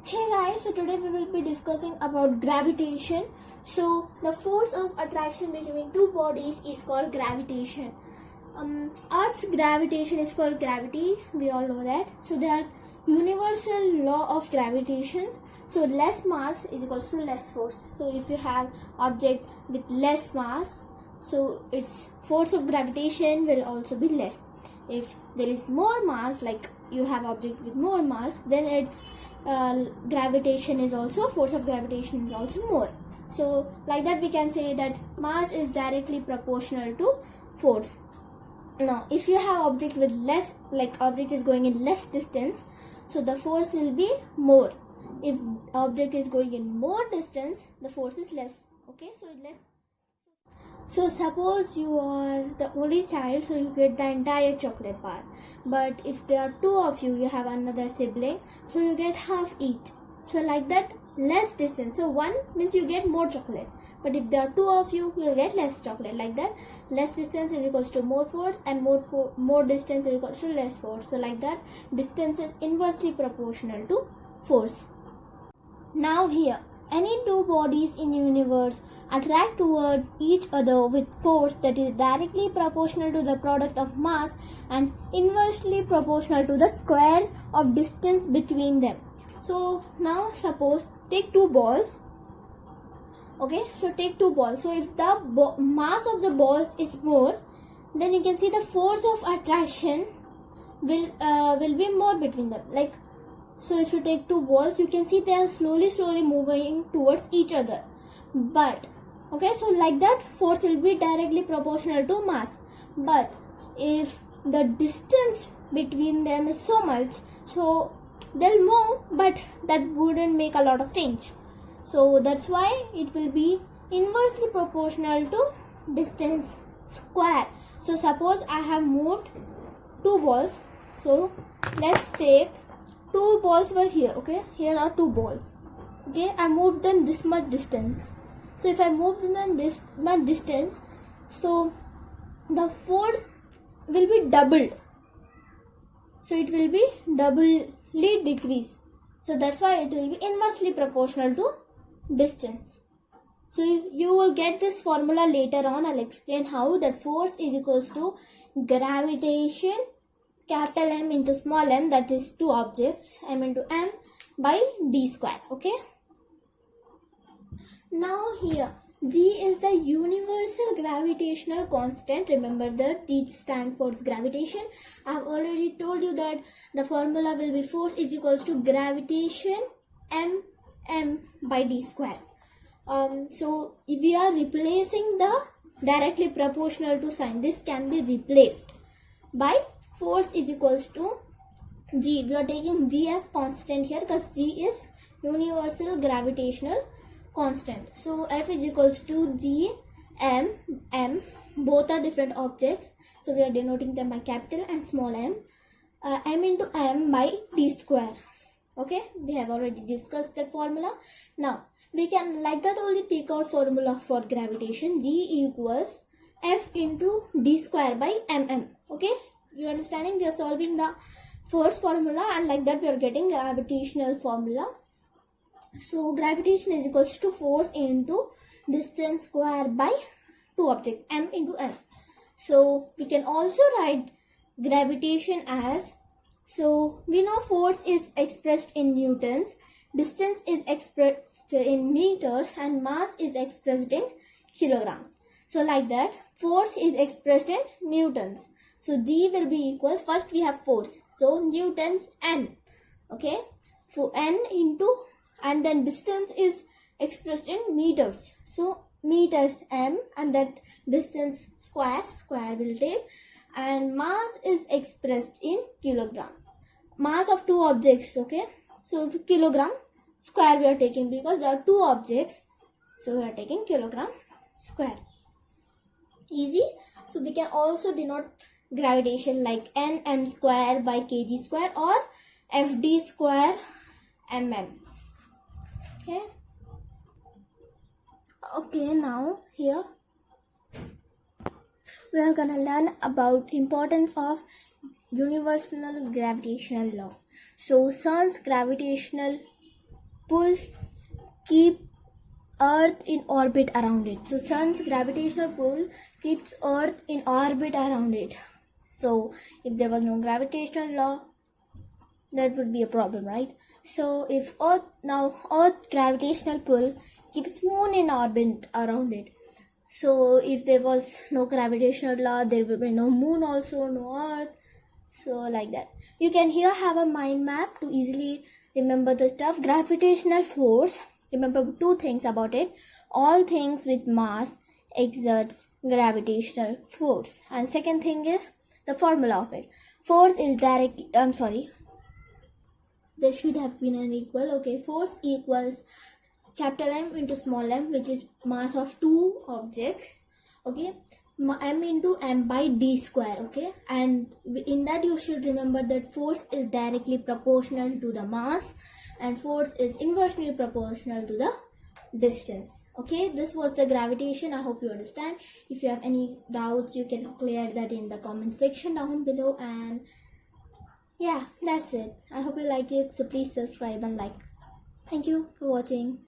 Hey guys, so today we will be discussing about gravitation. So the force of attraction between two bodies is called gravitation. Earth's gravitation is called gravity. We all know that. So there are universal law of gravitation. So less mass is equals to less force. So if you have object with less mass, so its force of gravitation will also be less. If there is more mass, like you have object with more mass, then its gravitation is also, force of gravitation is also more. So like that we can say that mass is directly proportional to force. Now if you have object with less, like object is going in less distance, so the force will be more. If object is going in more distance, the force is less. Okay, so less. So suppose you are the only child, so you get the entire chocolate bar. But if there are two of you, you have another sibling, so you get half each. So like that, less distance. So one means you get more chocolate. But if there are two of you, you will get less chocolate. Like that, less distance is equals to more force, and more distance is equals to less force. So like that, distance is inversely proportional to force. Now here, any two bodies in universe attract toward each other with force that is directly proportional to the product of mass and inversely proportional to the square of distance between them. So now suppose take two balls. Okay, so take two balls. So if the mass of the balls is more, then you can see the force of attraction will be more between them. Like, so if you take two balls, you can see they are slowly moving towards each other. But okay, so like that, force will be directly proportional to mass. But if the distance between them is so much, so they'll move, but that wouldn't make a lot of change. So that's why it will be inversely proportional to distance square. So suppose I have moved two balls. So let's take two balls were here. Okay, here are two balls. Okay, I moved them this much distance. So if I moved them this much distance, so the force will be doubled. So it will be doubly decreased. So that's why it will be inversely proportional to distance. So you will get this formula later on. I'll explain how that force is equals to gravitation, capital M into small m, that is two objects, m into m by d square. Okay, now here g is the universal gravitational constant. Remember that g stands for gravitation. I have already told you that the formula will be force is equals to gravitation m by d square. So if we are replacing the directly proportional to sign, this can be replaced by force is equals to g. We are taking g as constant here because g is universal gravitational constant. So F is equals to g m. Both are different objects, so we are denoting them by capital and small m. M into m by d square. Okay, we have already discussed that formula. Now we can like that only take out formula for gravitation. G equals F into d square by mm. Okay, you understanding? We are solving the force formula, and like that we are getting gravitational formula. So gravitation is equals to force into distance square by two objects, m into m. So we can also write gravitation as, so we know force is expressed in newtons, distance is expressed in meters, and mass is expressed in kilograms. So like that, force is expressed in newtons. So D will be equals, first we have force, so newtons n. Okay, for n into, and then distance is expressed in meters. So meters m, and that distance square will take, and mass is expressed in kilograms. Mass of two objects. Okay, so kilogram square we are taking because there are two objects, so we are taking kilogram square. Easy. So we can also denote gravitation like nm square by kg square or fd square mm. Okay, now here we are gonna learn about importance of universal gravitational law. So CERN's gravitational pulls keep Earth in orbit around it. So sun's gravitational pull keeps Earth in orbit around it. So if there was no gravitational law, that would be a problem, right? So if Earth gravitational pull keeps Moon in orbit around it. So if there was no gravitational law, there will be no Moon also, no Earth. So like that. You can here have a mind map to easily remember the stuff. Gravitational force, remember two things about it. All things with mass exerts gravitational force. And second thing is the formula of it. Force is directly, there should have been an equal. Okay, force equals capital M into small m, which is mass of two objects. Okay, m into m by d square. Okay, and in that you should remember that force is directly proportional to the mass and force is inversely proportional to the distance. Okay, this was the gravitation. I hope you understand. If you have any doubts, you can clear that in the comment section down below. And yeah, that's it. I hope you liked it, so please subscribe and like. Thank you for watching.